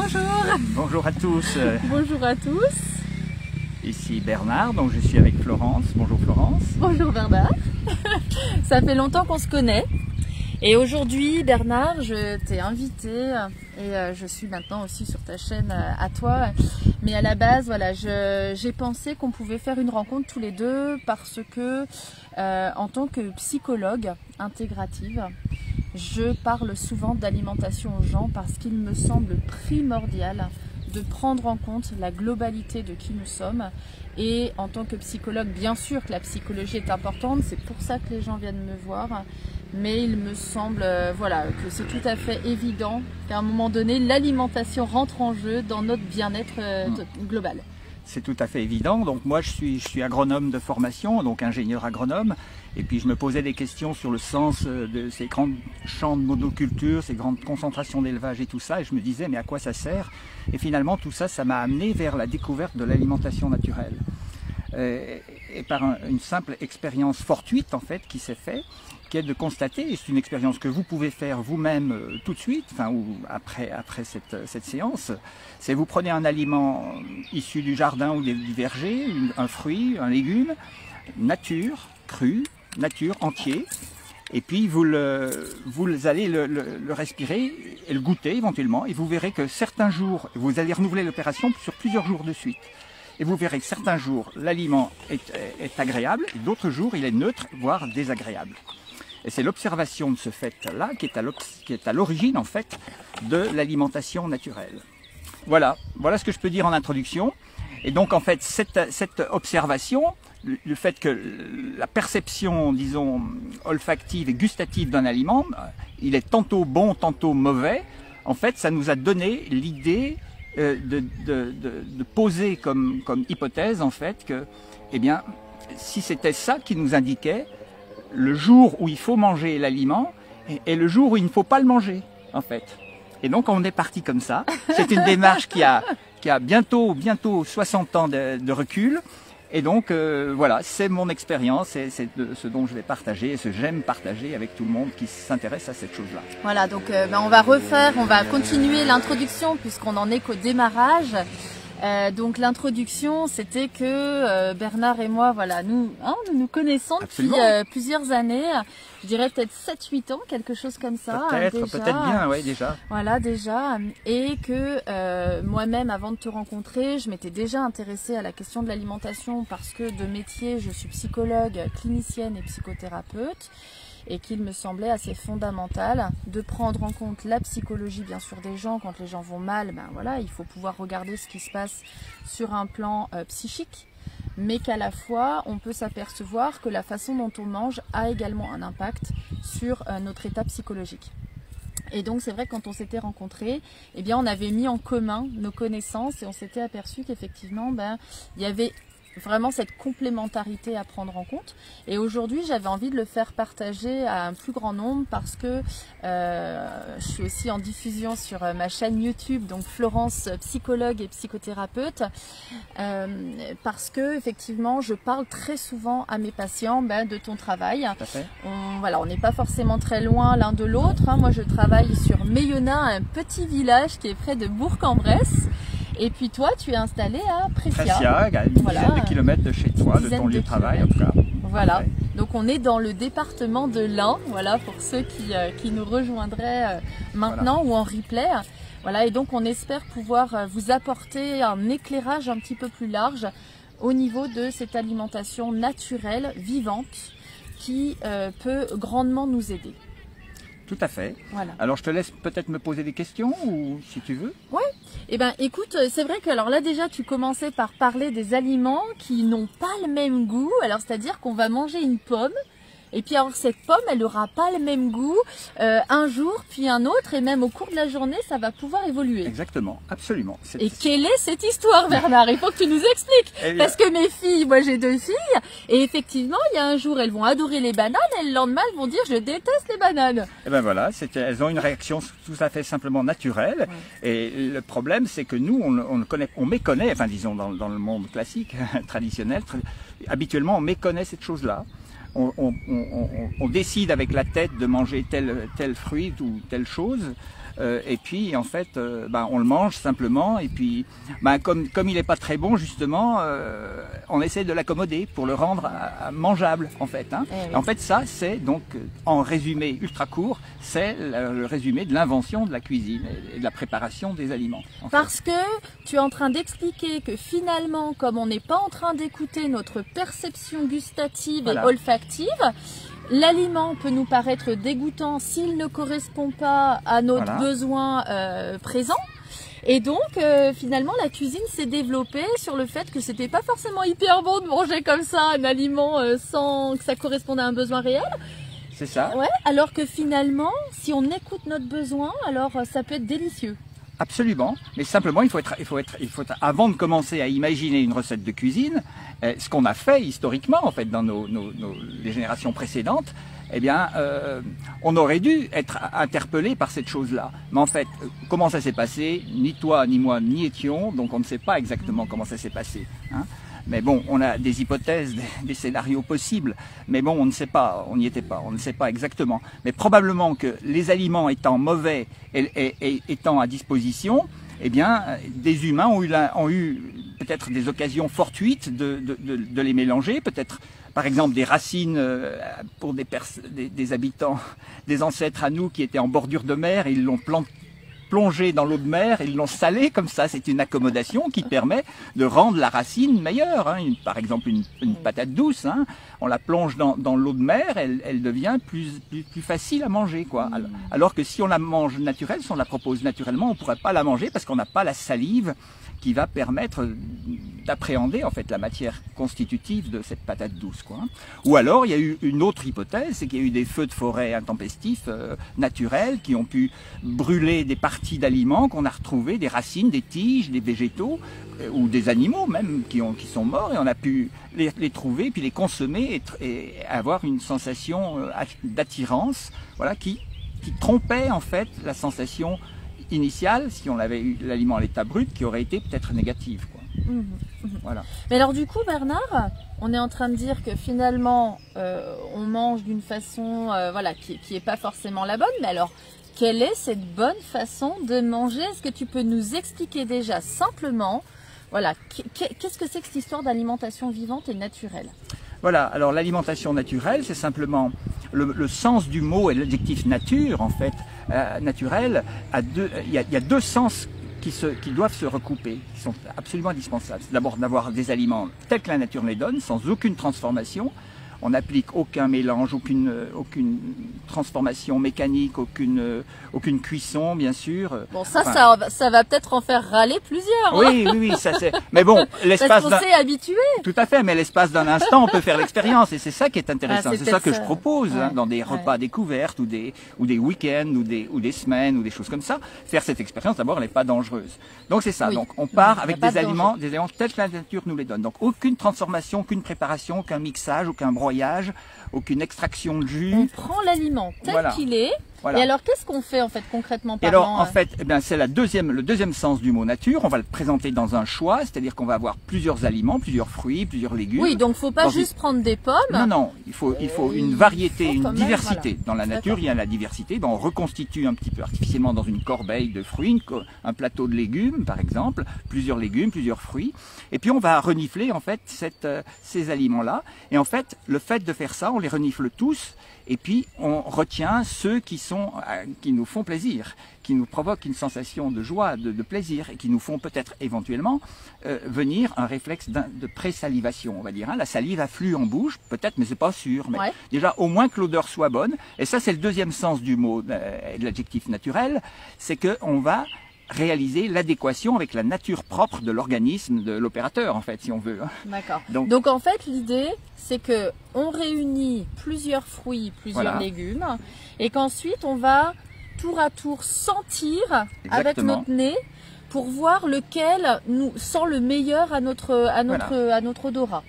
Bonjour. Bonjour à tous. Bonjour à tous. Ici Bernard, donc je suis avec Florence. Bonjour Florence. Bonjour Bernard. Ça fait longtemps qu'on se connaît. Et aujourd'hui Bernard, je t'ai invité et je suis maintenant aussi sur ta chaîne à toi. Mais à la base, voilà, j'ai pensé qu'on pouvait faire une rencontre tous les deux parce que en tant que psychologue intégrative, je parle souvent d'alimentation aux gens parce qu'il me semble primordial de prendre en compte la globalité de qui nous sommes. Et en tant que psychologue, bien sûr que la psychologie est importante, c'est pour ça que les gens viennent me voir. Mais il me semble voilà, que c'est tout à fait évident qu'à un moment donné, l'alimentation rentre en jeu dans notre bien-être global. C'est tout à fait évident. Donc moi je suis agronome de formation, donc ingénieur agronome. Et puis je me posais des questions sur le sens de ces grands champs de monoculture, ces grandes concentrations d'élevage et tout ça. Et je me disais mais à quoi ça sert? Et finalement tout ça, ça m'a amené vers la découverte de l'alimentation naturelle. Et par une simple expérience fortuite en fait qui s'est faite, qui est de constater, et c'est une expérience que vous pouvez faire vous-même tout de suite, enfin ou après cette séance, c'est vous prenez un aliment issu du jardin ou du verger, un fruit, un légume, nature, cru, nature, entier, et puis vous allez le respirer et le goûter éventuellement, et vous verrez que certains jours, vous allez renouveler l'opération sur plusieurs jours de suite. Et vous verrez que certains jours, l'aliment est agréable, et d'autres jours, il est neutre, voire désagréable. Et c'est l'observation de ce fait-là qui est à l'origine, en fait, de l'alimentation naturelle. Voilà ce que je peux dire en introduction. Et donc, en fait, cette observation, le fait que la perception, disons, olfactive et gustative d'un aliment, il est tantôt bon, tantôt mauvais, en fait, ça nous a donné l'idée de poser comme hypothèse, en fait, que, eh bien, si c'était ça qui nous indiquait le jour où il faut manger l'aliment et le jour où il ne faut pas le manger, en fait. Et donc, on est parti comme ça. C'est une démarche qui a bientôt 60 ans de recul. Et donc, voilà, c'est mon expérience, c'est ce dont je vais partager et ce que j'aime partager avec tout le monde qui s'intéresse à cette chose-là. Voilà, donc on va continuer l'introduction puisqu'on en est qu'au démarrage. Donc l'introduction, c'était que Bernard et moi, voilà, nous nous connaissons depuis plusieurs années, je dirais peut-être 7-8 ans, quelque chose comme ça. Peut-être bien, oui, déjà. Voilà, déjà. Et que moi-même, avant de te rencontrer, je m'étais déjà intéressée à la question de l'alimentation parce que de métier, je suis psychologue, clinicienne et psychothérapeute. Et qu'il me semblait assez fondamental de prendre en compte la psychologie bien sûr des gens. Quand les gens vont mal, ben voilà, il faut pouvoir regarder ce qui se passe sur un plan psychique, mais qu'à la fois on peut s'apercevoir que la façon dont on mange a également un impact sur notre état psychologique. Et donc c'est vrai que quand on s'était rencontrés, eh bien on avait mis en commun nos connaissances et on s'était aperçu qu'effectivement il y avait vraiment cette complémentarité à prendre en compte. Et aujourd'hui, j'avais envie de le faire partager à un plus grand nombre parce que je suis aussi en diffusion sur ma chaîne YouTube, donc Florence, psychologue et psychothérapeute, parce que effectivement, je parle très souvent à mes patients de ton travail. On n'est pas forcément très loin l'un de l'autre. Moi, je travaille sur Meillona, un petit village qui est près de Bourg-en-Bresse. Et puis toi, tu es installé à Pressia. Pressia, à une dizaine de kilomètres de chez toi, de ton lieu de travail en tout cas. Voilà, donc on est dans le département de l'Ain, voilà, pour ceux qui nous rejoindraient maintenant ou en replay. Voilà, et donc on espère pouvoir vous apporter un éclairage un petit peu plus large au niveau de cette alimentation naturelle, vivante, qui peut grandement nous aider. Tout à fait. Voilà. Alors je te laisse peut-être me poser des questions ou si tu veux. Ouais. Eh ben écoute, c'est vrai que alors là déjà tu commençais par parler des aliments qui n'ont pas le même goût. Alors c'est-à-dire qu'on va manger une pomme. Et puis alors cette pomme, elle n'aura pas le même goût un jour puis un autre et même au cours de la journée, ça va pouvoir évoluer. Exactement, absolument. Et quelle est cette histoire, Bernard? Il faut que tu nous expliques. Parce que mes filles, moi j'ai 2 filles, et effectivement, il y a un jour, elles vont adorer les bananes et le lendemain, elles vont dire je déteste les bananes. Et ben voilà, elles ont une réaction tout à fait simplement naturelle. Ouais. Et le problème, c'est que nous, on méconnaît, enfin disons dans le monde classique, traditionnel, habituellement on méconnaît cette chose-là. On décide avec la tête de manger tel fruit ou telle chose et puis en fait on le mange simplement, et puis comme il n'est pas très bon justement, on essaie de l'accommoder pour le rendre mangeable en fait, hein. Oui. Et en fait ça c'est donc en résumé ultra court, c'est le résumé de l'invention de la cuisine et de la préparation des aliments. Parce que tu es en train d'expliquer que finalement, comme on n'est pas en train d'écouter notre perception gustative et olfactive, l'aliment peut nous paraître dégoûtant s'il ne correspond pas à notre besoin présent. Et donc, finalement, la cuisine s'est développée sur le fait que c'était pas forcément hyper bon de manger comme ça un aliment sans que ça corresponde à un besoin réel. C'est ça. Ouais, alors que finalement, si on écoute notre besoin, alors ça peut être délicieux. Absolument, mais simplement il faut avant de commencer à imaginer une recette de cuisine, ce qu'on a fait historiquement en fait dans les générations précédentes, eh bien on aurait dû être interpellé par cette chose-là. Mais en fait, comment ça s'est passé? Ni toi, ni moi, n'y étions, donc on ne sait pas exactement comment ça s'est passé, hein. Mais bon, on a des hypothèses, des scénarios possibles, mais bon, on ne sait pas, on n'y était pas, on ne sait pas exactement. Mais probablement que les aliments étant mauvais et étant à disposition, eh bien, des humains ont eu peut-être des occasions fortuites de les mélanger, peut-être par exemple des racines pour des habitants, des ancêtres à nous qui étaient en bordure de mer, et ils l'ont plongé dans l'eau de mer et ils l'ont salé comme ça. C'est une accommodation qui permet de rendre la racine meilleure, hein. Par exemple une patate douce, hein, on la plonge dans l'eau de mer, elle devient plus facile à manger, quoi. Alors que si on la mange naturelle, si on la propose naturellement, on ne pourrait pas la manger parce qu'on n'a pas la salive qui va permettre d'appréhender en fait la matière constitutive de cette patate douce, quoi. Ou alors il y a eu une autre hypothèse, c'est qu'il y a eu des feux de forêt intempestifs naturels qui ont pu brûler des parties d'aliments qu'on a retrouvées, des racines, des tiges, des végétaux ou des animaux même qui sont morts, et on a pu les trouver puis les consommer et avoir une sensation d'attirance, voilà, qui trompait en fait la sensation initiale, si on avait eu l'aliment à l'état brut, qui aurait été peut-être négative, quoi. Voilà. Mais alors du coup, Bernard, on est en train de dire que finalement on mange d'une façon voilà, qui est pas forcément la bonne, mais alors quelle est cette bonne façon de manger? Est-ce que tu peux nous expliquer déjà simplement, voilà, qu'est-ce que c'est que cette histoire d'alimentation vivante et naturelle? Voilà, alors l'alimentation naturelle, c'est simplement le sens du mot et l'adjectif nature, en fait, naturel, il y a deux sens qui doivent se recouper, qui sont absolument indispensables. C'est d'abord d'avoir des aliments tels que la nature les donne, sans aucune transformation. On n'applique aucun mélange, aucune transformation mécanique, aucune cuisson, bien sûr. Bon, ça va peut-être en faire râler plusieurs. Oui, hein. Oui, ça c'est. Mais bon, l'espace d'un. Parce qu'on s'est habitué. Tout à fait, mais l'espace d'un instant, on peut faire l'expérience, et c'est ça qui est intéressant. C'est ça que je propose, hein, dans des repas découvertes ou des week-ends ou des semaines ou des choses comme ça. Faire cette expérience, d'abord, elle n'est pas dangereuse. Donc c'est ça. Oui. Donc on part avec des aliments tels que la nature nous les donne. Donc aucune transformation, aucune préparation, aucun mixage, aucun broyage, aucune extraction de jus. On prend l'aliment tel qu'il est. Voilà. Et alors, qu'est-ce qu'on fait en fait concrètement parlant? Et alors, en fait, eh bien, c'est le deuxième sens du mot nature. On va le présenter dans un choix, c'est-à-dire qu'on va avoir plusieurs aliments, plusieurs fruits, plusieurs légumes. Oui, donc faut pas juste prendre des pommes. Non, non, il faut une variété, une diversité. Voilà. Dans la nature, il y a la diversité. Ben, on reconstitue un petit peu artificiellement dans une corbeille de fruits, un plateau de légumes, par exemple, plusieurs légumes, plusieurs fruits. Et puis on va renifler en fait ces aliments-là. Et en fait, le fait de faire ça, on les renifle tous. Et puis on retient ceux qui nous font plaisir, qui nous provoquent une sensation de joie, de plaisir, et qui nous font peut-être éventuellement venir un réflexe de présalivation, on va dire. Hein. La salive afflue en bouche, peut-être, mais c'est pas sûr. Mais déjà, au moins que l'odeur soit bonne. Et ça, c'est le deuxième sens du mot, de l'adjectif naturel, c'est qu'on va réaliser l'adéquation avec la nature propre de l'organisme de l'opérateur, en fait, si on veut. D'accord. Donc en fait, l'idée, c'est que on réunit plusieurs fruits, plusieurs légumes, et qu'ensuite on va tour à tour sentir avec notre nez pour voir lequel nous sent le meilleur à notre odorat.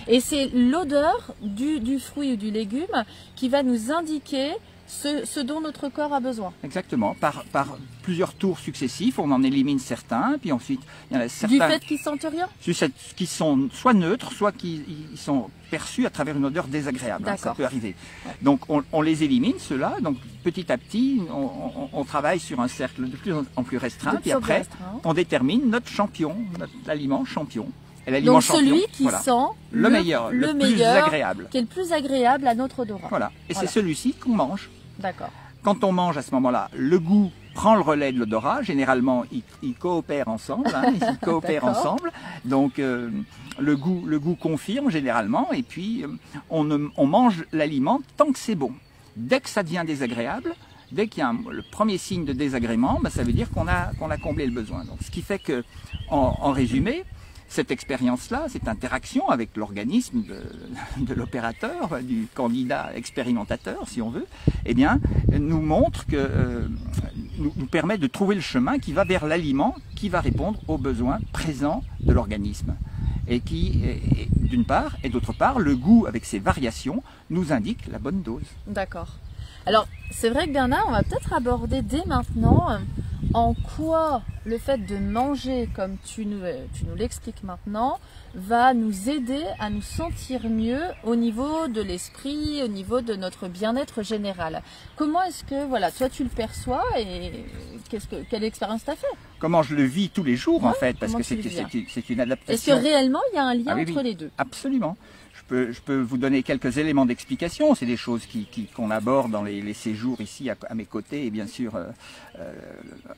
Et c'est l'odeur du fruit ou du légume qui va nous indiquer ce dont notre corps a besoin. Exactement, par plusieurs tours successifs, on en élimine certains, puis ensuite il y en a certains... Du fait qu'ils sentent rien? Qui sont soit neutres, soit qui sont perçus à travers une odeur désagréable, hein, ça peut arriver. Ouais. Donc on les élimine, ceux-là, donc petit à petit, on travaille sur un cercle de plus en plus restreint, puis après on détermine notre champion, l'aliment champion. Donc celui qui sent le meilleur, le plus agréable. Qui est le plus agréable à notre odorat. Voilà, et c'est celui-ci qu'on mange. D'accord. Quand on mange à ce moment-là, le goût prend le relais de l'odorat. Généralement, ils coopèrent ensemble. Hein, ils coopèrent ensemble. Donc le goût confirme généralement. Et puis on mange l'aliment tant que c'est bon. Dès que ça devient désagréable, dès qu'il y a le premier signe de désagrément, ben, ça veut dire qu'on a comblé le besoin. Donc, ce qui fait que, en résumé, cette expérience-là, cette interaction avec l'organisme de l'opérateur, du candidat expérimentateur, si on veut, eh bien, nous montre que nous permet de trouver le chemin qui va vers l'aliment qui va répondre aux besoins présents de l'organisme. Et qui, d'une part, et d'autre part, le goût avec ses variations nous indique la bonne dose. D'accord. Alors, c'est vrai que Bernard, on va peut-être aborder dès maintenant en quoi le fait de manger, comme tu nous l'expliques maintenant, va nous aider à nous sentir mieux au niveau de l'esprit, au niveau de notre bien-être général. Comment est-ce que, voilà, toi tu le perçois et quelle expérience tu as fait? Comment je le vis tous les jours en fait, parce que c'est une adaptation. Est-ce que réellement il y a un lien entre les deux? Absolument. Je peux vous donner quelques éléments d'explication. C'est des choses qu'on aborde dans les séjours ici à mes côtés et bien sûr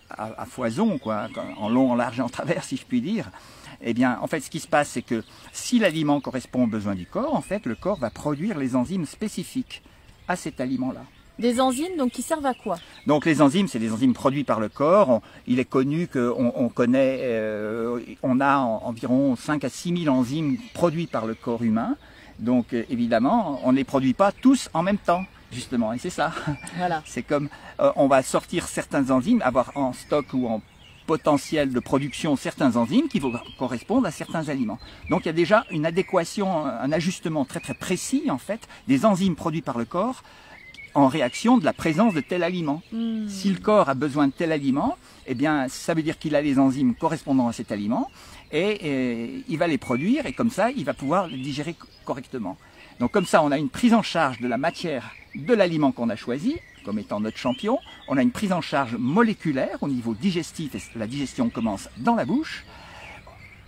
à foison, quoi, en long, en large et en travers, si je puis dire. Eh bien, en fait, ce qui se passe, c'est que si l'aliment correspond aux besoins du corps, en fait, le corps va produire les enzymes spécifiques à cet aliment-là. Des enzymes donc qui servent à quoi? Donc les enzymes, c'est des enzymes produits par le corps. Il est connu qu'on connaît, on a environ 5 à 6 000 enzymes produits par le corps humain. Donc évidemment, on ne les produit pas tous en même temps, justement, et c'est ça. Voilà. C'est comme on va sortir certaines enzymes, avoir en stock ou en potentiel de production certains enzymes qui vont correspondre à certains aliments. Donc il y a déjà une adéquation, un ajustement très très précis en fait des enzymes produits par le corps en réaction de la présence de tel aliment. Si le corps a besoin de tel aliment, eh bien ça veut dire qu'il a les enzymes correspondant à cet aliment et il va les produire et comme ça il va pouvoir les digérer correctement. Donc comme ça on a une prise en charge de la matière de l'aliment qu'on a choisi comme étant notre champion, on a une prise en charge moléculaire au niveau digestif et la digestion commence dans la bouche,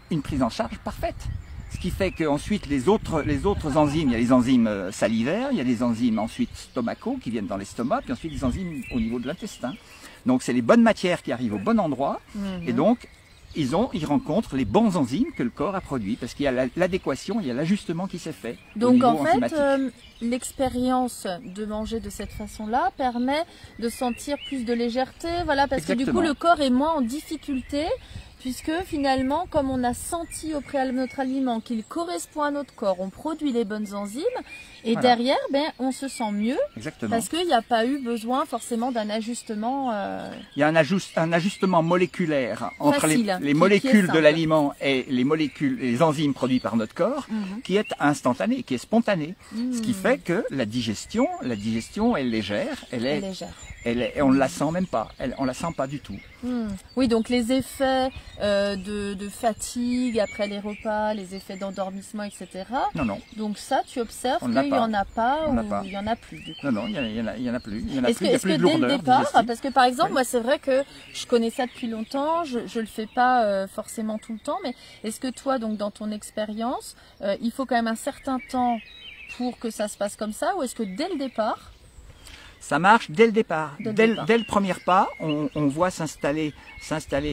une prise en charge parfaite. Ce qui fait qu'ensuite les autres enzymes, il y a les enzymes salivaires, il y a les enzymes ensuite stomacaux qui viennent dans l'estomac, puis ensuite les enzymes au niveau de l'intestin. Donc c'est les bonnes matières qui arrivent au bon endroit et donc ils rencontrent les bons enzymes que le corps a produits parce qu'il y a l'adéquation, il y a l'ajustement qui s'est fait. Donc en fait, l'expérience de manger de cette façon-là permet de sentir plus de légèreté, voilà, parce que du coup le corps est moins en difficulté. Puisque finalement, comme on a senti au préalable notre aliment qu'il correspond à notre corps, on produit les bonnes enzymes et derrière, on se sent mieux. Exactement. Parce qu'il n'y a pas eu besoin forcément d'un ajustement. Il y a un ajustement moléculaire entre les molécules de l'aliment et les enzymes produites par notre corps qui est instantané, qui est spontané. Ce qui fait que la digestion est légère, et on ne la sent même pas, on la sent pas du tout. Oui, donc les effets de fatigue après les repas, les effets d'endormissement, etc. Non. Donc ça, tu observes qu'il n'y en a pas ou il n'y en a plus du coup. Non, il y en a plus. Est-ce que dès le départ, parce que par exemple, moi c'est vrai que je connais ça depuis longtemps, je le fais pas forcément tout le temps, mais est-ce que toi, donc dans ton expérience, il faut quand même un certain temps pour que ça se passe comme ça, ou est-ce que dès le départ ça marche dès le départ. Dès le premier pas, on voit s'installer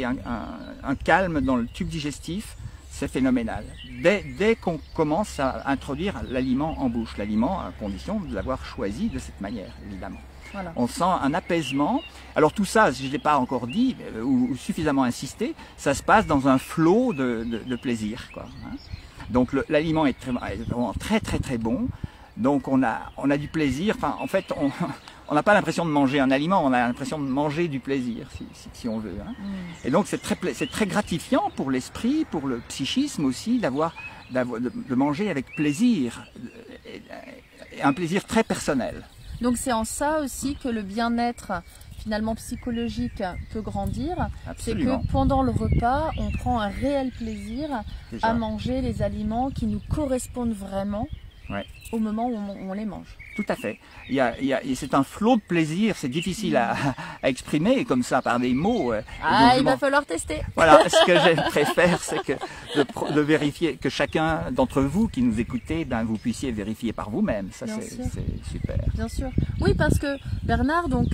un calme dans le tube digestif, c'est phénoménal. Dès qu'on commence à introduire l'aliment en bouche, l'aliment à condition de l'avoir choisi de cette manière, évidemment. Voilà. On sent un apaisement. Alors tout ça, je ne l'ai pas encore dit ou suffisamment insisté, ça se passe dans un flot de plaisir, quoi, hein. Donc l'aliment est vraiment très très très bon. Donc on a du plaisir. Enfin, en fait, on n'a pas l'impression de manger un aliment, on a l'impression de manger du plaisir, si on veut. Hein. Et donc c'est très gratifiant pour l'esprit, pour le psychisme aussi, de manger avec plaisir, un plaisir très personnel. Donc c'est en ça aussi que le bien-être finalement psychologique peut grandir. C'est que pendant le repas, on prend un réel plaisir à manger les aliments qui nous correspondent vraiment au moment où on les mange. Tout à fait. C'est un flot de plaisir, c'est difficile à exprimer comme ça par des mots. Il va falloir tester. Voilà, ce que je préfère, c'est que de vérifier, que chacun d'entre vous qui nous écoutez, vous puissiez vérifier par vous-même. Ça, c'est super. Bien sûr. Oui, parce que Bernard, donc,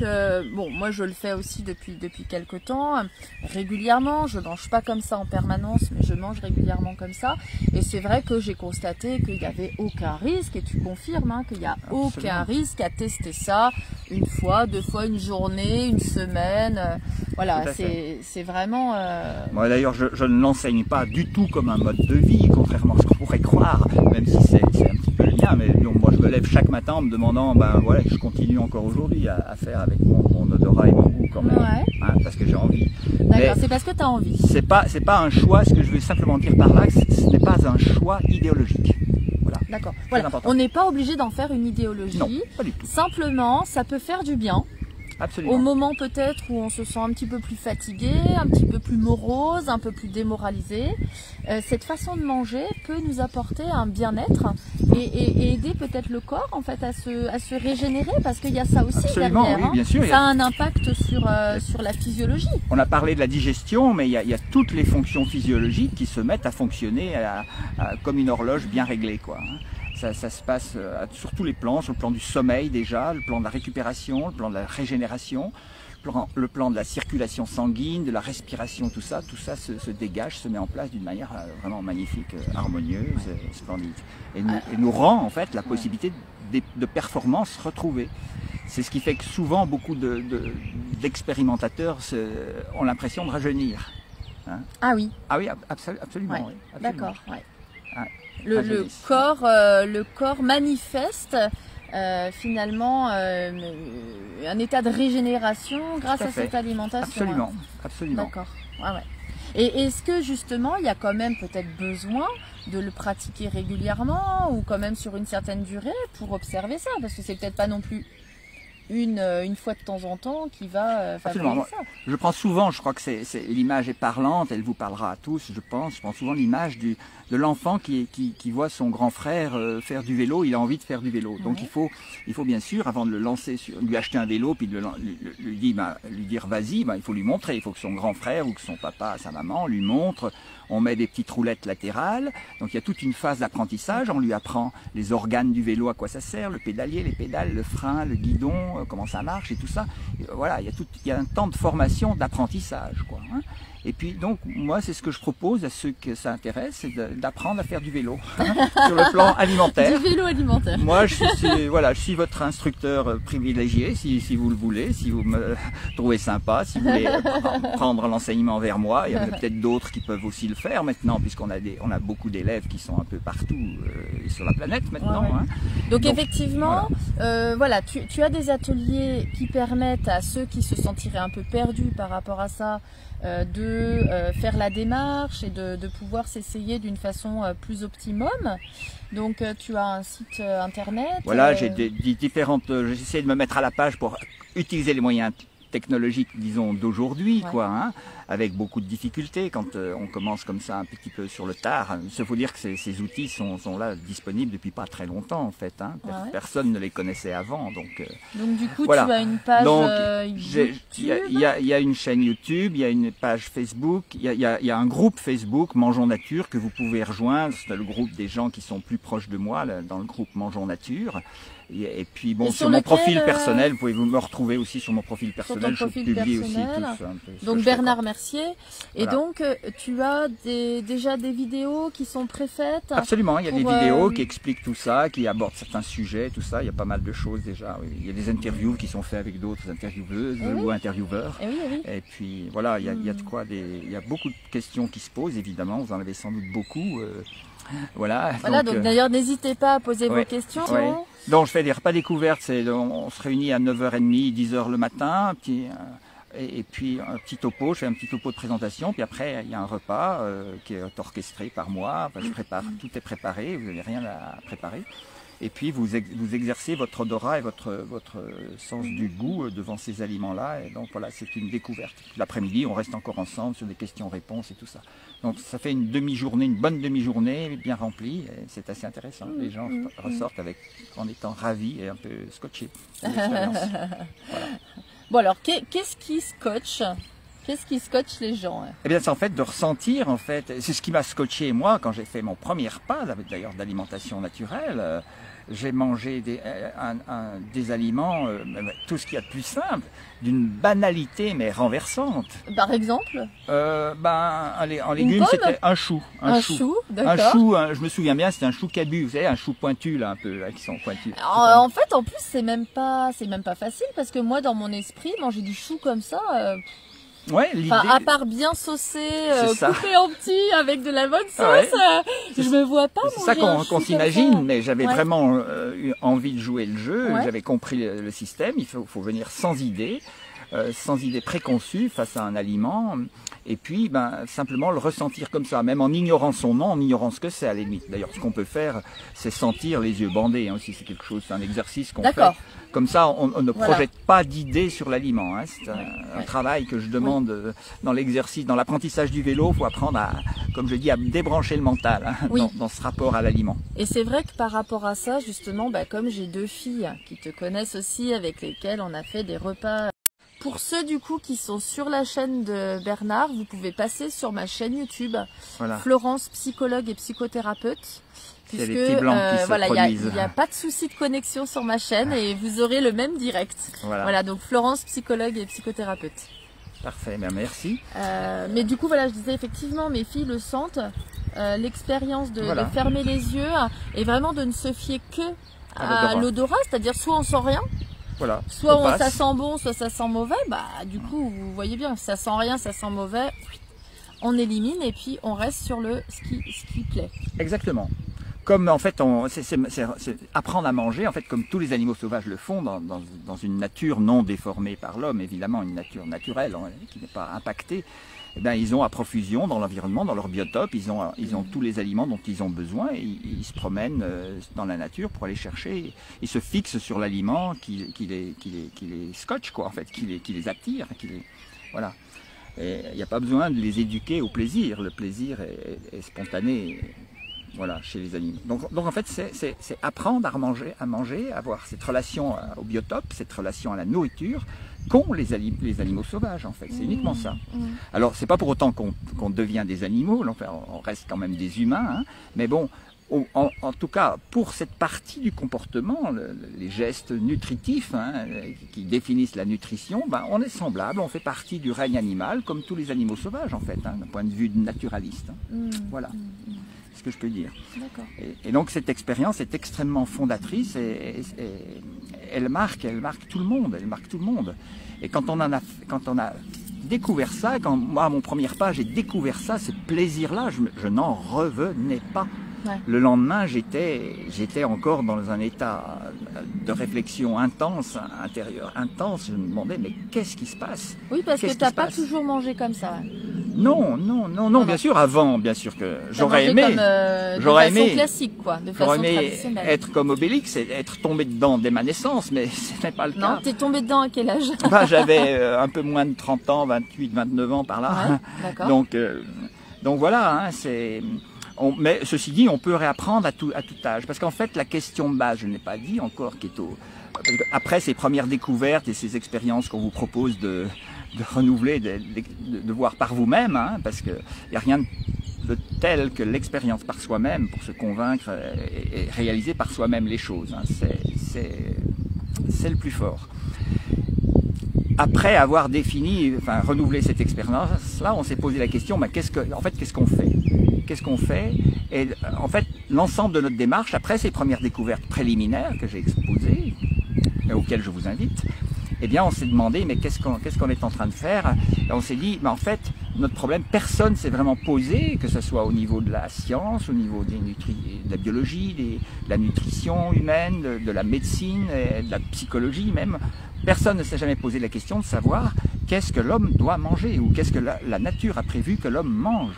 bon, moi je le fais aussi depuis quelque temps, régulièrement. Je mange pas comme ça en permanence, mais je mange régulièrement comme ça. Et c'est vrai que j'ai constaté qu'il n'y avait aucun risque, et tu confirmes qu'il n'y a aucun risque à tester ça une fois, 2 fois, une journée, une semaine. Voilà, c'est vraiment... Moi d'ailleurs, je ne l'enseigne pas du tout comme un mode de vie, contrairement à ce qu'on pourrait croire, même si c'est un petit peu le mien. Mais donc, moi, je me lève chaque matin en me demandant, voilà, je continue encore aujourd'hui à faire avec mon odorat et mon goût quand même, parce que j'ai envie. D'accord, c'est parce que tu as envie. C'est pas un choix, ce que je veux simplement dire par là, ce n'est pas un choix idéologique. D'accord. Voilà. On n'est pas obligé d'en faire une idéologie. Non, pas du tout. Simplement, ça peut faire du bien. Absolument. Au moment peut-être où on se sent un petit peu plus fatigué, un petit peu plus morose, un peu plus démoralisé, cette façon de manger peut nous apporter un bien-être et aider peut-être le corps en fait à se régénérer, parce qu'il y a ça aussi derrière. Oui, bien sûr. Ça a un impact sur la physiologie. On a parlé de la digestion, mais il y a toutes les fonctions physiologiques qui se mettent à fonctionner comme une horloge bien réglée, quoi. Ça se passe sur tous les plans, sur le plan du sommeil déjà, le plan de la récupération, le plan de la régénération, le plan de la circulation sanguine, de la respiration, tout ça se dégage, se met en place d'une manière vraiment magnifique, harmonieuse, splendide. Et nous rend en fait la possibilité de performances retrouvées. C'est ce qui fait que souvent beaucoup d'expérimentateurs ont l'impression de rajeunir. Hein? Ah oui. Ah oui, absolument. Oui, d'accord. Ah, le corps manifeste finalement un état de régénération grâce à cette alimentation. Absolument. D'accord. Et est-ce que justement il y a quand même peut-être besoin de le pratiquer régulièrement ou quand même sur une certaine durée pour observer ça, parce que c'est peut-être pas non plus une fois de temps en temps qui va favoriser ça. Je prends souvent, je crois que l'image est parlante, elle vous parlera à tous, je prends souvent l'image de l'enfant qui voit son grand frère faire du vélo, il a envie de faire du vélo. Donc il faut bien sûr, avant de le lancer, lui acheter un vélo, puis de lui dire vas-y, il faut lui montrer, il faut que son grand frère ou que son papa, sa maman lui montre. On met des petites roulettes latérales, donc il y a toute une phase d'apprentissage, on lui apprend les organes du vélo, à quoi ça sert, le pédalier, les pédales, le frein, le guidon, comment ça marche et tout ça. Et voilà, il y a un temps de formation, d'apprentissage, quoi. Hein. Et puis donc moi c'est ce que je propose à ceux que ça intéresse, c'est d'apprendre à faire du vélo sur le plan alimentaire. Du vélo alimentaire. Moi je suis votre instructeur privilégié si vous le voulez, si vous me trouvez sympa, si vous voulez prendre l'enseignement vers moi. Il y a peut-être d'autres qui peuvent aussi le faire maintenant, puisqu'on a beaucoup d'élèves qui sont un peu partout sur la planète maintenant. Hein. Donc effectivement, voilà, tu as des ateliers qui permettent à ceux qui se sentiraient un peu perdus par rapport à ça de faire la démarche et de pouvoir s'essayer d'une façon plus optimum. Donc tu as un site internet. Voilà, j'ai j'essaie de me mettre à la page pour utiliser les moyens technologiques, disons, d'aujourd'hui, quoi, hein, avec beaucoup de difficultés quand on commence comme ça un petit peu sur le tard. Il faut dire que ces outils sont là disponibles depuis pas très longtemps en fait. Hein. Personne ne les connaissait avant. Donc du coup, voilà. Tu as une page YouTube. Il y a une chaîne YouTube, il y a une page Facebook, il y a un groupe Facebook, Mangeons Nature, que vous pouvez rejoindre. C'est le groupe des gens qui sont plus proches de moi, là, dans le groupe Mangeons Nature. Et puis bon, sur mon profil personnel, vous pouvez me retrouver aussi sur mon profil personnel, je publie aussi tout ça. Donc Bernard Mercier. Et donc tu as déjà des vidéos qui sont préfaites. Absolument, il y a des vidéos qui expliquent tout ça, qui abordent certains sujets, tout ça. Il y a pas mal de choses déjà. Oui. Il y a des interviews qui sont faites avec d'autres intervieweuses ou intervieweurs. Et puis voilà, il y a de quoi il y a beaucoup de questions qui se posent évidemment. Vous en avez sans doute beaucoup. Voilà, donc d'ailleurs n'hésitez pas à poser vos questions. Donc je fais des repas découvertes, on se réunit à 9h30, 10h le matin, et puis un petit topo, je fais un petit topo de présentation, puis après il y a un repas qui est orchestré par moi, je prépare, tout est préparé, vous n'avez rien à préparer. Et puis vous exercez votre odorat et votre sens du goût devant ces aliments-là. Et donc voilà, c'est une découverte. L'après-midi, on reste encore ensemble sur des questions-réponses et tout ça. Donc ça fait une demi-journée, une bonne demi-journée bien remplie. C'est assez intéressant. Les gens ressortent en étant ravis et un peu scotchés de l'expérience. Voilà. Bon alors, qu'est-ce qui scotche? Qu'est-ce qui scotche les gens? Eh bien, c'est en fait de ressentir, en fait, c'est ce qui m'a scotché moi quand j'ai fait mon premier repas, d'ailleurs d'alimentation naturelle. J'ai mangé des aliments, tout ce qu'il y a de plus simple, d'une banalité mais renversante. Par exemple en légumes, c'était un chou. Un chou, d'accord. Un chou, je me souviens bien, c'était un chou cabu, vous savez, un chou pointu, là, un peu, là, qui sont pointus. En fait, en plus, c'est même pas facile, parce que moi, dans mon esprit, manger du chou comme ça... Ouais, l'idée... à part bien saucé, coupé en petits avec de la bonne sauce, je me vois pas manger. C'est ça qu'on s'imagine, mais j'avais vraiment eu envie de jouer le jeu, j'avais compris le système, il faut venir sans idée préconçue face à un aliment, et puis simplement le ressentir comme ça, même en ignorant son nom, en ignorant ce que c'est à la limite. D'ailleurs, ce qu'on peut faire, c'est sentir les yeux bandés, hein, aussi, c'est quelque chose, c'est un exercice qu'on fait. Comme ça, on ne projette pas d'idées sur l'aliment. Hein. C'est un travail que je demande dans l'exercice, dans l'apprentissage du vélo. Il faut apprendre à, comme je dis, à débrancher le mental dans ce rapport à l'aliment. Et c'est vrai que par rapport à ça, justement, comme j'ai 2 filles qui te connaissent aussi, avec lesquelles on a fait des repas. Pour ceux du coup qui sont sur la chaîne de Bernard, vous pouvez passer sur ma chaîne YouTube, Florence, psychologue et psychothérapeute. Puisque il n'y a pas de souci de connexion sur ma chaîne et vous aurez le même direct. Voilà, donc Florence, psychologue et psychothérapeute. Parfait, merci. Mais du coup, voilà, je disais effectivement, mes filles le sentent. L'expérience de fermer les yeux et vraiment de ne se fier que à l'odorat, c'est-à-dire soit on sent rien, soit ça sent bon, soit ça sent mauvais. Du coup, vous voyez bien, ça sent rien, ça sent mauvais, on élimine et puis on reste sur ce qui plaît. Exactement. Comme en fait, c'est apprendre à manger, en fait, comme tous les animaux sauvages le font, dans une nature non déformée par l'homme, évidemment, une nature naturelle qui n'est pas impactée. Eh bien, ils ont à profusion dans l'environnement, dans leur biotope, ils ont tous les aliments dont ils ont besoin et ils se promènent dans la nature pour aller chercher. Ils se fixent sur l'aliment qui les scotche, quoi, en fait, qui les attire, voilà. Et il n'y a pas besoin de les éduquer au plaisir. Le plaisir est spontané. Voilà, chez les animaux. Donc en fait, c'est apprendre à manger, à avoir cette relation au biotope, cette relation à la nourriture qu'ont les animaux sauvages, en fait. C'est uniquement ça. Alors, c'est pas pour autant qu'on devient des animaux, enfin, on reste quand même des humains, hein, mais bon, en tout cas, pour cette partie du comportement, les gestes nutritifs qui définissent la nutrition, on est semblable, on fait partie du règne animal, comme tous les animaux sauvages, en fait, d'un point de vue naturaliste. Voilà. Ce que je peux dire. Et donc cette expérience est extrêmement fondatrice et elle marque tout le monde, Et quand on a découvert ça, quand moi à mon premier repas j'ai découvert ça, ce plaisir-là, je n'en revenais pas. Le lendemain, j'étais encore dans un état de réflexion intense, intérieure intense. Je me demandais, mais qu'est-ce qui se passe? Oui, parce que tu n'as pas toujours mangé comme ça. Non, bien sûr, avant, bien sûr que j'aurais aimé. J'aurais aimé classique, quoi, de façon traditionnelle. Être comme Obélix, être tombé dedans dès ma naissance, mais ce n'est pas le cas. Non, t'es tombé dedans à quel âge? J'avais un peu moins de 30 ans, 28, 29 ans par là. Donc voilà, mais ceci dit, on peut réapprendre à tout âge. Parce qu'en fait, la question de base, je ne l'ai pas dit encore, après ces premières découvertes et ces expériences qu'on vous propose de renouveler, de voir par vous-même, parce qu'il n'y a rien de tel que l'expérience par soi-même pour se convaincre et réaliser par soi-même les choses. C'est le plus fort. Après avoir renouvelé cette expérience-là, on s'est posé la question, qu'est-ce qu'on fait? Qu'est-ce qu'on fait? Et en fait, l'ensemble de notre démarche, après ces premières découvertes préliminaires que j'ai exposées, et auxquelles je vous invite, eh bien, on s'est demandé, mais qu'est-ce qu'on est en train de faire? Et on s'est dit, en fait, notre problème, personne s'est vraiment posé, que ce soit au niveau de la science, au niveau de la biologie, de la nutrition humaine, de la médecine, de la psychologie même. Personne ne s'est jamais posé la question de savoir qu'est-ce que l'homme doit manger ou qu'est-ce que la nature a prévu que l'homme mange.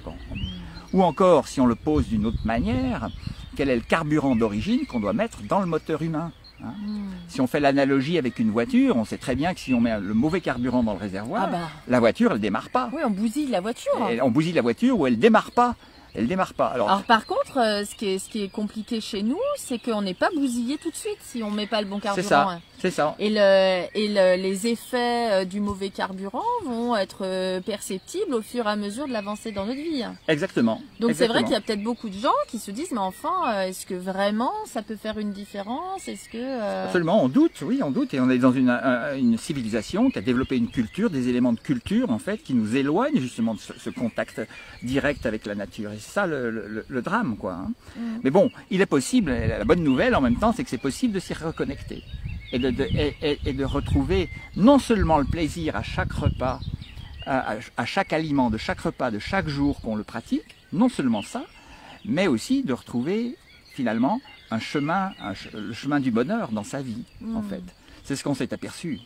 Ou encore, si on le pose d'une autre manière, quel est le carburant d'origine qu'on doit mettre dans le moteur humain. Hein. Si on fait l'analogie avec une voiture, on sait très bien que si on met le mauvais carburant dans le réservoir, la voiture, elle démarre pas. Oui, on bousille la voiture. On bousille la voiture ou elle démarre pas. Elle démarre pas. Alors par contre, ce qui est compliqué chez nous, c'est qu'on n'est pas bousillé tout de suite si on met pas le bon carburant. C'est ça. Et les effets du mauvais carburant vont être perceptibles au fur et à mesure de l'avancée dans notre vie. Exactement. Donc c'est vrai qu'il y a peut-être beaucoup de gens qui se disent, mais enfin, est-ce que vraiment ça peut faire une différence? Est-ce que Absolument, on doute, oui, on doute. Et on est dans une civilisation qui a développé une culture, des éléments de culture en fait, qui nous éloignent justement de ce contact direct avec la nature. Et c'est ça le drame, quoi. Hein. Mais bon, il est possible, et la bonne nouvelle en même temps, c'est que c'est possible de s'y reconnecter. Et de retrouver non seulement le plaisir à chaque repas, à chaque aliment, de chaque repas, de chaque jour qu'on le pratique, non seulement ça, mais aussi de retrouver finalement le chemin du bonheur dans sa vie, en fait. C'est ce qu'on s'est aperçu.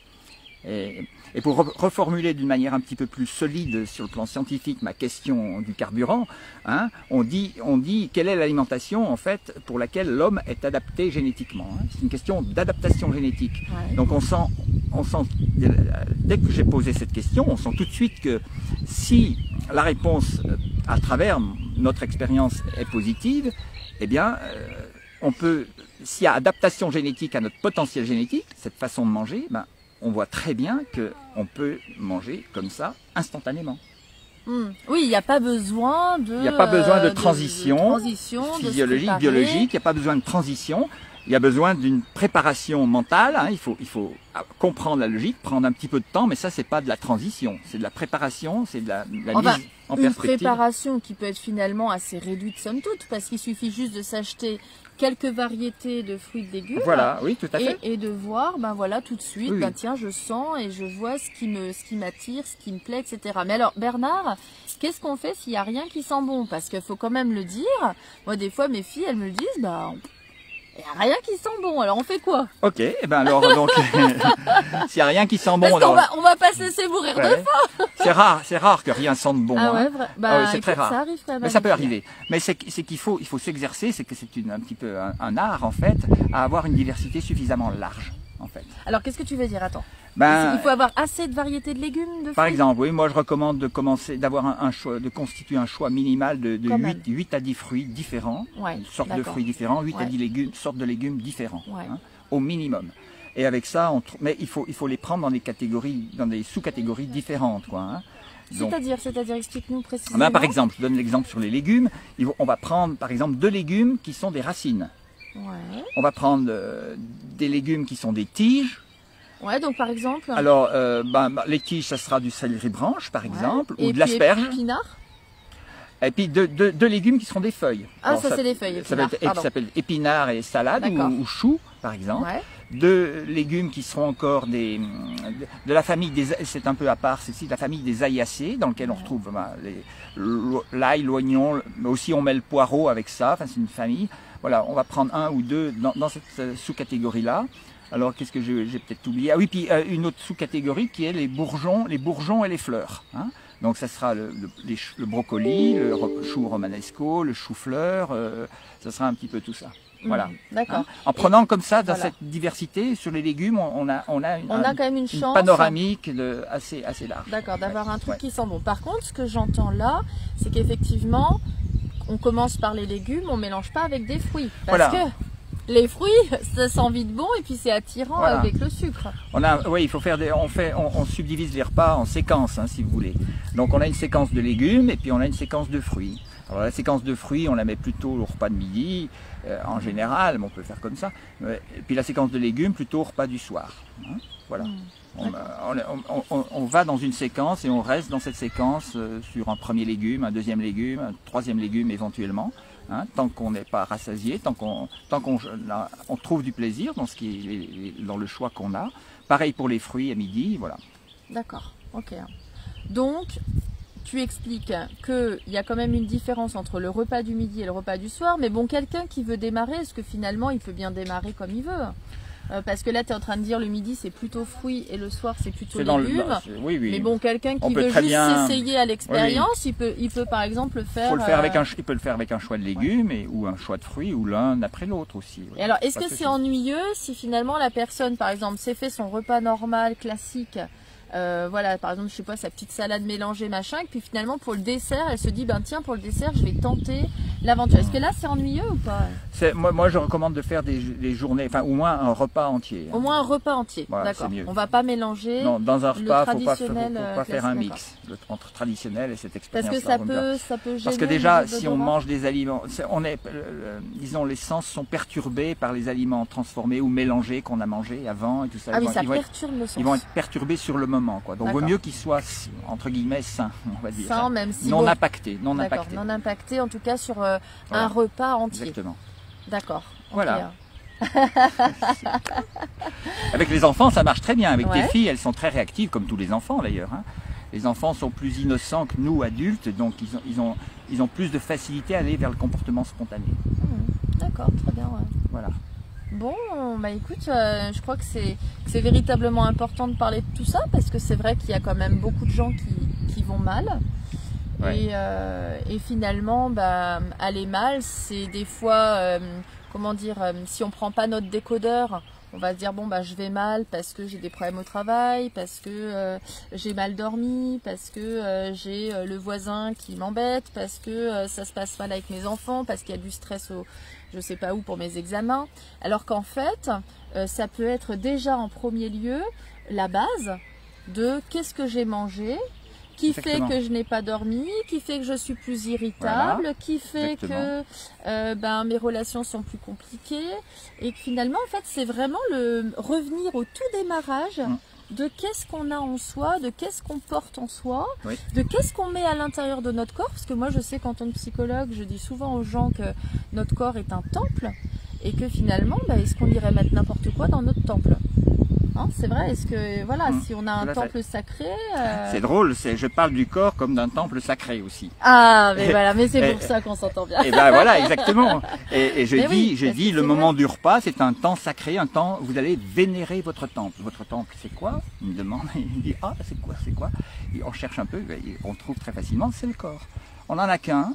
Et pour reformuler d'une manière un petit peu plus solide sur le plan scientifique ma question du carburant, hein, on dit quelle est l'alimentation en fait pour laquelle l'homme est adapté génétiquement. Hein. C'est une question d'adaptation génétique. Ouais. Donc on sent dès que j'ai posé cette question, on sent tout de suite que si la réponse à travers notre expérience est positive, eh bien on peut, s'il y a adaptation génétique à notre potentiel génétique, cette façon de manger, ben, on voit très bien qu'on peut manger comme ça instantanément. Oui, il n'y a pas besoin de... Il n'y a pas besoin de transition, physiologique, biologique, il n'y a pas besoin de transition. Il y a besoin d'une préparation mentale, hein. Il faut comprendre la logique, prendre un petit peu de temps, mais ça, c'est pas de la transition, c'est de la préparation, c'est de la mise en perspective. Une préparation qui peut être finalement assez réduite somme toute, parce qu'il suffit juste de s'acheter quelques variétés de fruits et de légumes. Voilà, oui, tout à fait. Et de voir, ben voilà, tout de suite, oui. Ben tiens, je sens et je vois ce qui m'attire, ce qui me plaît, etc. Mais alors, Bernard, qu'est-ce qu'on fait s'il n'y a rien qui sent bon? Parce qu'il faut quand même le dire. Moi, des fois, mes filles, elles me le disent, bah, il n'y a rien qui sent bon, alors on fait quoi? Ok, et ben alors, donc, s'il n'y a rien qui sent bon, parce alors... on va pas se laisser mourir de faim. C'est rare que rien sente bon. Ah ouais, hein. Bah, c'est très rare. Ça arrive quand même. Mais ça peut arriver. Mais c'est qu'il faut s'exercer, c'est que c'est un petit peu un art, en fait, à avoir une diversité suffisamment large, en fait. Alors, qu'est-ce que tu veux dire? Attends. Ben, il faut avoir assez de variétés de légumes, de fruits. Par exemple, oui, moi je recommande d'avoir un choix, de constituer un choix minimal de 8 à 10 fruits différents, sortes de fruits différents, 8 à 10 légumes, sortes de légumes différents, hein, au minimum. Et avec ça, mais il faut les prendre dans des catégories, dans des sous-catégories différentes, quoi. Hein. C'est-à-dire, explique-nous précisément. Ben, par exemple, je donne l'exemple sur les légumes. On va prendre, par exemple, 2 légumes qui sont des racines. Ouais. On va prendre des légumes qui sont des tiges. Ouais, donc par exemple. Alors, les tiges, ça sera du céleri branche, par exemple, ou de l'asperge. Et puis deux légumes qui seront des feuilles. Ah, alors, ça c'est des feuilles. Ça s'appelle épinards et salade ou choux, par exemple. Ouais. 2 légumes qui seront encore de la famille des, c'est un peu à part, c'est de la famille des aillacées, dans lequel on retrouve l'ail, l'oignon, mais aussi on met le poireau avec ça. Enfin, c'est une famille. Voilà, on va prendre 1 ou 2 dans cette sous-catégorie-là. Alors, qu'est-ce que j'ai peut-être oublié? Ah oui, puis une autre sous-catégorie qui est les bourgeons et les fleurs. Hein. Donc, ça sera le brocoli, le chou romanesco, le chou-fleur, ça sera un petit peu tout ça. Voilà. D'accord. Hein. En prenant comme ça, dans cette diversité, sur les légumes, on a quand même une chance panoramique assez large. D'accord, d'avoir un truc qui sent bon. Par contre, ce que j'entends là, c'est qu'effectivement, on commence par les légumes, on mélange pas avec des fruits. Parce que les fruits, ça sent vite bon et puis c'est attirant avec le sucre. Oui, il faut faire on subdivise les repas en séquences, hein, si vous voulez. Donc on a une séquence de légumes et puis on a une séquence de fruits. Alors la séquence de fruits, on la met plutôt au repas de midi, en général, mais on peut faire comme ça. Et puis la séquence de légumes, plutôt au repas du soir. Hein, voilà. On va dans une séquence et on reste dans cette séquence sur un premier légume, un deuxième légume, un troisième légume éventuellement. Hein, tant qu'on n'est pas rassasié, tant qu'on trouve du plaisir dans le choix qu'on a. Pareil pour les fruits à midi, voilà. D'accord, ok. Donc, tu expliques qu'il y a quand même une différence entre le repas du midi et le repas du soir, mais bon, quelqu'un qui veut démarrer, est-ce que finalement il peut bien démarrer comme il veut? Parce que là, tu es en train de dire le midi, c'est plutôt fruits et le soir, c'est plutôt dans légumes. Oui, oui. Mais bon, quelqu'un qui veut juste s'essayer à l'expérience, il peut par exemple faire... Il peut le faire avec un choix de légumes ou un choix de fruits ou l'un après l'autre aussi. Et alors, est-ce que c'est ennuyeux si finalement la personne, par exemple, s'est fait son repas normal, classique, voilà, par exemple, je sais pas, sa petite salade mélangée, machin, et puis finalement pour le dessert, elle se dit, ben tiens, pour le dessert, je vais tenter l'aventure. Est-ce que là, c'est ennuyeux ou pas? Moi, je recommande de faire des journées, enfin, au moins un repas entier. Au moins un repas entier, voilà, d'accord. On va pas mélanger. Non, dans un repas, il ne faut pas faire un mix entre traditionnel et cette expérience. Parce que ça peut gêner. Parce que déjà, si on mange des aliments, disons, les sens sont perturbés par les aliments transformés ou mélangés qu'on a mangés avant et tout ça. Ah oui, ça perturbe le sens. Ils vont être perturbés sur le moment, quoi. Donc, il vaut mieux qu'ils soient, entre guillemets, sains, on va dire. Sains, même si... Non impactés, non impactés. Non impactés, en tout cas, sur un repas entier. Exactement. D'accord. Voilà. Avec les enfants, ça marche très bien. Avec tes filles, elles sont très réactives, comme tous les enfants d'ailleurs. Hein. Les enfants sont plus innocents que nous, adultes, donc ils ont plus de facilité à aller vers le comportement spontané. D'accord, très bien. Ouais. Voilà. Bon, bah écoute, je crois que c'est véritablement important de parler de tout ça, parce que c'est vrai qu'il y a quand même beaucoup de gens qui vont mal. Ouais. Et finalement, bah, aller mal, c'est des fois, comment dire, si on prend pas notre décodeur, on va se dire bon bah je vais mal parce que j'ai des problèmes au travail, parce que j'ai mal dormi, parce que j'ai le voisin qui m'embête, parce que ça se passe mal avec mes enfants, parce qu'il y a du stress je sais pas où pour mes examens. Alors qu'en fait, ça peut être déjà en premier lieu la base de qu'est-ce que j'ai mangé, qui fait que je n'ai pas dormi, qui fait que je suis plus irritable, voilà. Qui fait que mes relations sont plus compliquées, et que finalement, en fait, c'est vraiment le revenir au tout démarrage de qu'est-ce qu'on a en soi, de qu'est-ce qu'on porte en soi, de qu'est-ce qu'on met à l'intérieur de notre corps, parce que moi, je sais qu'en tant que psychologue, je dis souvent aux gens que notre corps est un temple, et que finalement, est-ce qu'on irait mettre n'importe quoi dans notre temple ? C'est vrai, est-ce que, voilà, si on a un temple sacré... C'est drôle, je parle du corps comme d'un temple sacré aussi. Ah, mais voilà, mais c'est pour ça qu'on s'entend bien. Et ben voilà, exactement. Et je dis, le moment du repas, c'est un temps sacré, un temps, vous allez vénérer votre temple. Votre temple, c'est quoi? Il me demande, il dit, ah, c'est quoi? Et on cherche un peu, on trouve très facilement, c'est le corps. On n'en a qu'un.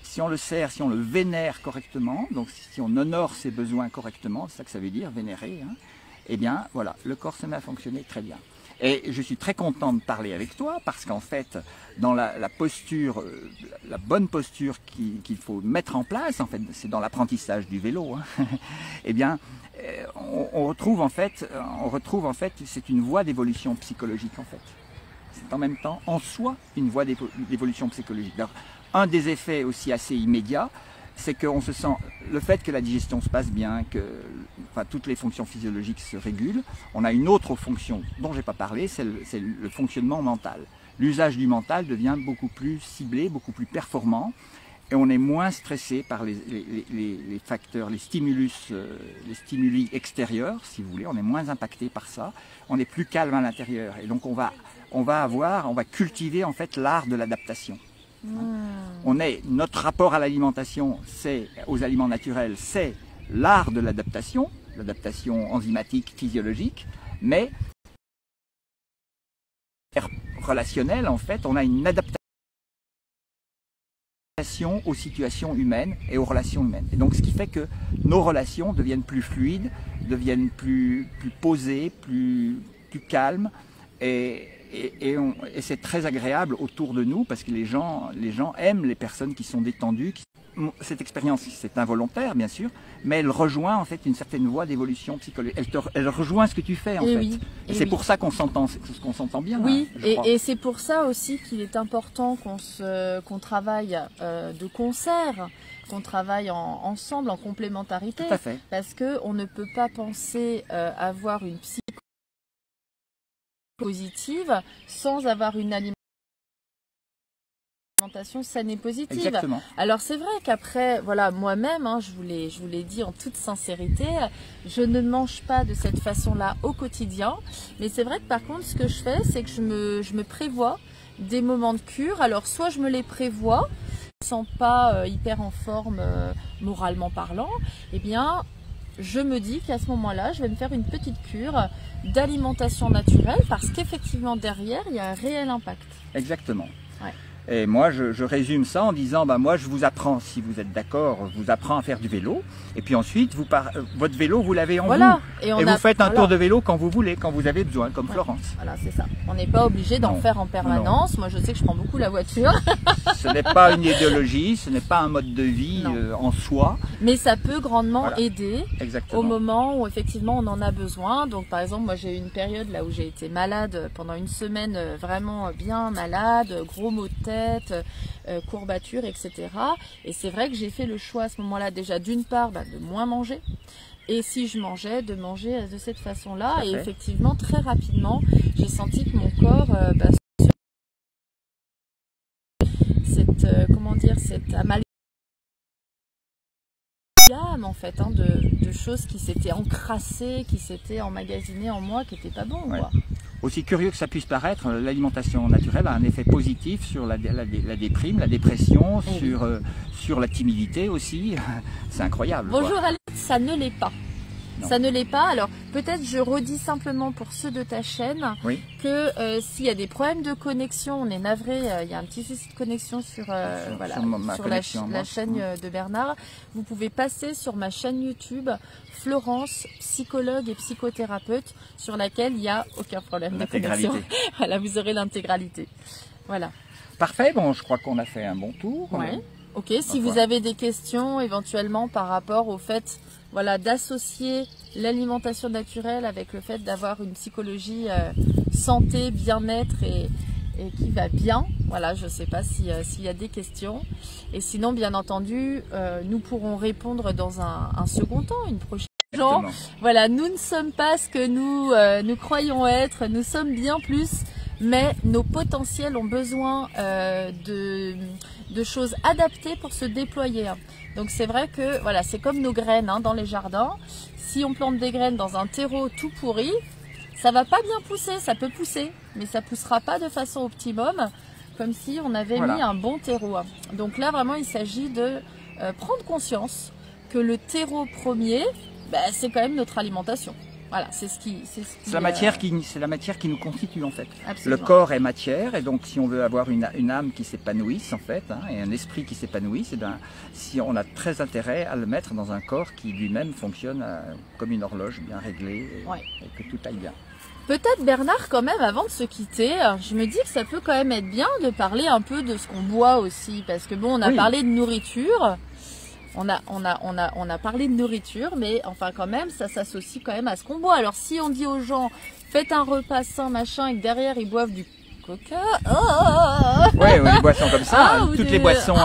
Si on le sert, si on le vénère correctement, donc si on honore ses besoins correctement, c'est ça que ça veut dire, vénérer, hein, eh bien, voilà, le corps se met à fonctionner très bien. Et je suis très content de parler avec toi parce qu'en fait, dans la posture, la bonne posture qu'il faut mettre en place, en fait, c'est dans l'apprentissage du vélo, hein, eh bien, on retrouve en fait, c'est une voie d'évolution psychologique en fait. C'est en même temps, en soi, une voie d'évolution psychologique. Alors, un des effets aussi assez immédiats, c'est qu'on se sent, le fait que la digestion se passe bien, que toutes les fonctions physiologiques se régulent, on a une autre fonction dont je n'ai pas parlé, c'est le fonctionnement mental. L'usage du mental devient beaucoup plus ciblé, beaucoup plus performant, et on est moins stressé par les facteurs, les stimuli extérieurs, si vous voulez, on est moins impacté par ça, on est plus calme à l'intérieur, et donc on va cultiver en fait l'art de l'adaptation. Notre rapport à l'alimentation, aux aliments naturels, c'est l'art de l'adaptation enzymatique, physiologique, mais relationnelle, en fait, on a une adaptation aux situations humaines et aux relations humaines. Et donc, ce qui fait que nos relations deviennent plus fluides, deviennent plus posées, plus calmes, et c'est très agréable autour de nous parce que les gens aiment les personnes qui sont détendues. Cette expérience, c'est involontaire bien sûr, mais elle rejoint en fait une certaine voie d'évolution psychologique. Elle rejoint ce que tu fais en fait. Oui, et c'est pour ça qu'on s'entend bien. Oui, hein, et c'est pour ça aussi qu'il est important qu'on travaille de concert, qu'on travaille ensemble, en complémentarité. Tout à fait. Parce qu'on ne peut pas penser avoir une psychologie positive sans avoir une alimentation saine et positive. Exactement. Alors c'est vrai qu'après, voilà, moi-même, hein, je vous l'ai dit en toute sincérité, je ne mange pas de cette façon-là au quotidien, mais c'est vrai que par contre ce que je fais, c'est que je me prévois des moments de cure. Alors soit je me les prévois, je ne me sens pas hyper en forme moralement parlant, eh bien je me dis qu'à ce moment-là, je vais me faire une petite cure d'alimentation naturelle parce qu'effectivement derrière, il y a un réel impact. Exactement. Ouais. Et moi, je résume ça en disant, moi, je vous apprends, si vous êtes d'accord, je vous apprends à faire du vélo. Et puis ensuite, votre vélo, vous l'avez en vous. Et vous faites un tour de vélo quand vous voulez, quand vous avez besoin, comme Florence. Voilà, c'est ça. On n'est pas obligé d'en faire en permanence. Moi, je sais que je prends beaucoup la voiture. Ce n'est pas une idéologie, ce n'est pas un mode de vie en soi. Mais ça peut grandement aider Exactement. au moment où effectivement on en a besoin. Donc par exemple, moi j'ai eu une période là où j'ai été malade pendant une semaine, vraiment bien malade, gros maux de tête, courbatures, etc. Et c'est vrai que j'ai fait le choix à ce moment-là déjà d'une part de moins manger. Et si je mangeais, de manger de cette façon-là. Et effectivement, très rapidement, j'ai senti que mon corps, cette amalgame en fait, de choses qui s'étaient encrassées, qui s'étaient emmagasinées en moi, qui n'étaient pas bon. Quoi. Aussi curieux que ça puisse paraître, l'alimentation naturelle a un effet positif sur la déprime, la dépression, sur la timidité aussi. C'est incroyable. Bonjour Alex, ça ne l'est pas. Non. Ça ne l'est pas. Alors peut-être je redis simplement pour ceux de ta chaîne que s'il y a des problèmes de connexion, on est navré, il y a un petit souci de connexion sur la chaîne de Bernard. Vous pouvez passer sur ma chaîne YouTube Florence, psychologue et psychothérapeute, sur laquelle il n'y a aucun problème de connexion. Voilà, vous aurez l'intégralité. Voilà. Parfait, bon, je crois qu'on a fait un bon tour. Ouais. Ok, si vous avez des questions éventuellement par rapport au fait d'associer l'alimentation naturelle avec le fait d'avoir une psychologie santé, bien-être et qui va bien. Voilà, je ne sais pas s'il y a des questions. Et sinon, bien entendu, nous pourrons répondre dans un second temps, une prochaine. Voilà, nous ne sommes pas ce que nous croyons être, nous sommes bien plus, mais nos potentiels ont besoin de choses adaptées pour se déployer. Donc c'est vrai que voilà, c'est comme nos graines dans les jardins. Si on plante des graines dans un terreau tout pourri, ça va pas bien pousser, ça peut pousser, mais ça poussera pas de façon optimum, comme si on avait mis un bon terreau. Donc là vraiment il s'agit de prendre conscience que le terreau premier, c'est quand même notre alimentation. Voilà, c'est la matière qui nous constitue en fait. Absolument. Le corps est matière et donc si on veut avoir une âme qui s'épanouisse en fait et un esprit qui s'épanouisse, si on a très intérêt à le mettre dans un corps qui lui-même fonctionne comme une horloge bien réglée et que tout aille bien. Peut-être Bernard quand même avant de se quitter, je me dis que ça peut quand même être bien de parler un peu de ce qu'on boit aussi parce que bon on a parlé de nourriture. On a parlé de nourriture, mais enfin quand même, ça s'associe quand même à ce qu'on boit. Alors si on dit aux gens, faites un repas sain, machin, et que derrière ils boivent du coca, des boissons comme ça, toutes les boissons,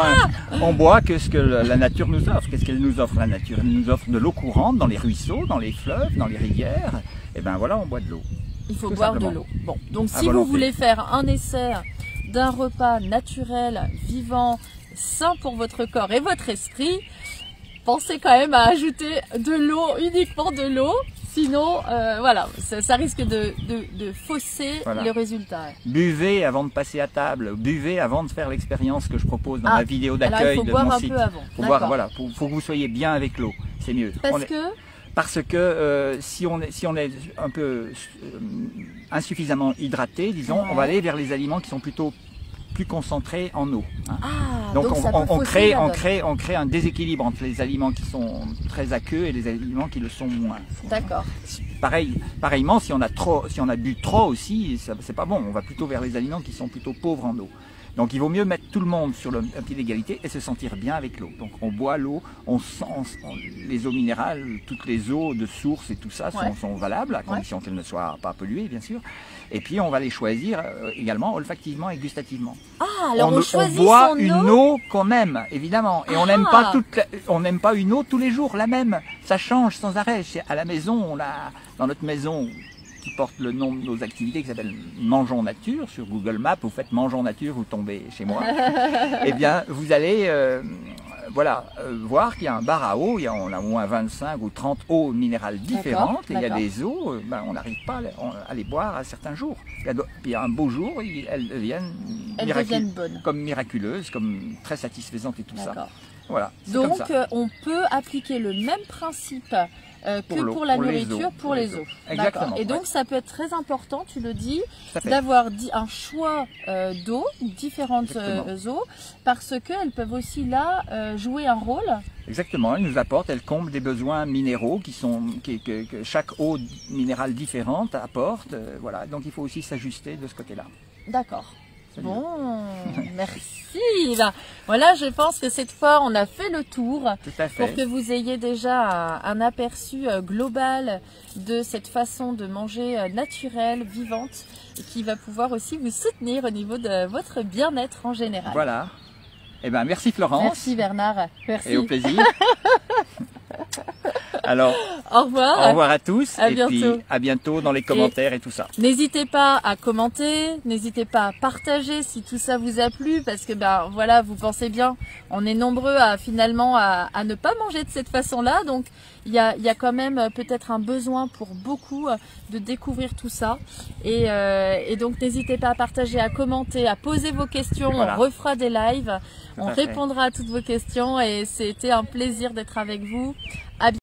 on boit que ce que la nature nous offre. Qu'est-ce qu'elle nous offre la nature? Elle nous offre de l'eau courante dans les ruisseaux, dans les fleuves, dans les rivières. Et ben voilà, on boit de l'eau. Il faut boire de l'eau. Bon, donc si vous voulez faire un essai d'un repas naturel, vivant, sain pour votre corps et votre esprit, pensez quand même à ajouter de l'eau, uniquement de l'eau, sinon voilà, ça risque de fausser le résultat. Buvez avant de passer à table, buvez avant de faire l'expérience que je propose dans ma vidéo d'accueil de mon site. Faut boire un peu avant. Faut que vous soyez bien avec l'eau, c'est mieux. Parce que si on est un peu insuffisamment hydraté, disons, on va aller vers les aliments qui sont plutôt plus concentrés en eau. Donc on crée un déséquilibre entre les aliments qui sont très aqueux et les aliments qui le sont moins. D'accord. Pareillement, si on a bu trop aussi, c'est pas bon. On va plutôt vers les aliments qui sont plutôt pauvres en eau. Donc il vaut mieux mettre tout le monde sur un pied d'égalité et se sentir bien avec l'eau. Donc on boit l'eau, on sent les eaux minérales, toutes les eaux de source et tout ça sont valables, à condition qu'elles ne soient pas polluées bien sûr. Et puis on va les choisir également olfactivement et gustativement. Alors on boit une eau qu'on aime, évidemment. Et on n'aime pas une eau tous les jours, la même. Ça change sans arrêt. À la maison, dans notre maison, qui porte le nom de nos activités, qui s'appelle Mangeons Nature, sur Google Maps, vous faites Mangeons Nature, vous tombez chez moi. Eh bien, vous allez voir qu'il y a un bar à eau, on a au moins 25 ou 30 eaux minérales différentes, et il y a des eaux, on n'arrive pas à les boire à certains jours. Puis un beau jour, elles deviennent elles deviennent bonnes. Comme miraculeuses, comme très satisfaisantes et tout ça. Voilà. Donc on peut appliquer le même principe que pour la nourriture, pour les os. Exactement. Et donc ça peut être très important, tu le dis, d'avoir un choix d'eau, différentes eaux, parce qu'elles peuvent aussi là jouer un rôle. Exactement, elles nous apportent, elles comblent des besoins minéraux que chaque eau minérale différente apporte. Voilà, donc il faut aussi s'ajuster de ce côté-là. D'accord. Bon, merci. Voilà, je pense que cette fois, on a fait le tour pour que vous ayez déjà un aperçu global de cette façon de manger naturelle, vivante, et qui va pouvoir aussi vous soutenir au niveau de votre bien-être en général. Voilà. Eh bien, merci Florence. Merci Bernard. Merci. Et au plaisir. Alors, au revoir. Au revoir à tous. À bientôt. Puis à bientôt dans les commentaires et tout ça. N'hésitez pas à commenter, n'hésitez pas à partager si tout ça vous a plu, parce que ben voilà, vous pensez bien, on est nombreux à finalement à ne pas manger de cette façon-là, donc il y a quand même peut-être un besoin pour beaucoup de découvrir tout ça. Et donc n'hésitez pas à partager, à commenter, à poser vos questions. Voilà. On refera des lives, on répondra à toutes vos questions et c'était un plaisir d'être avec vous.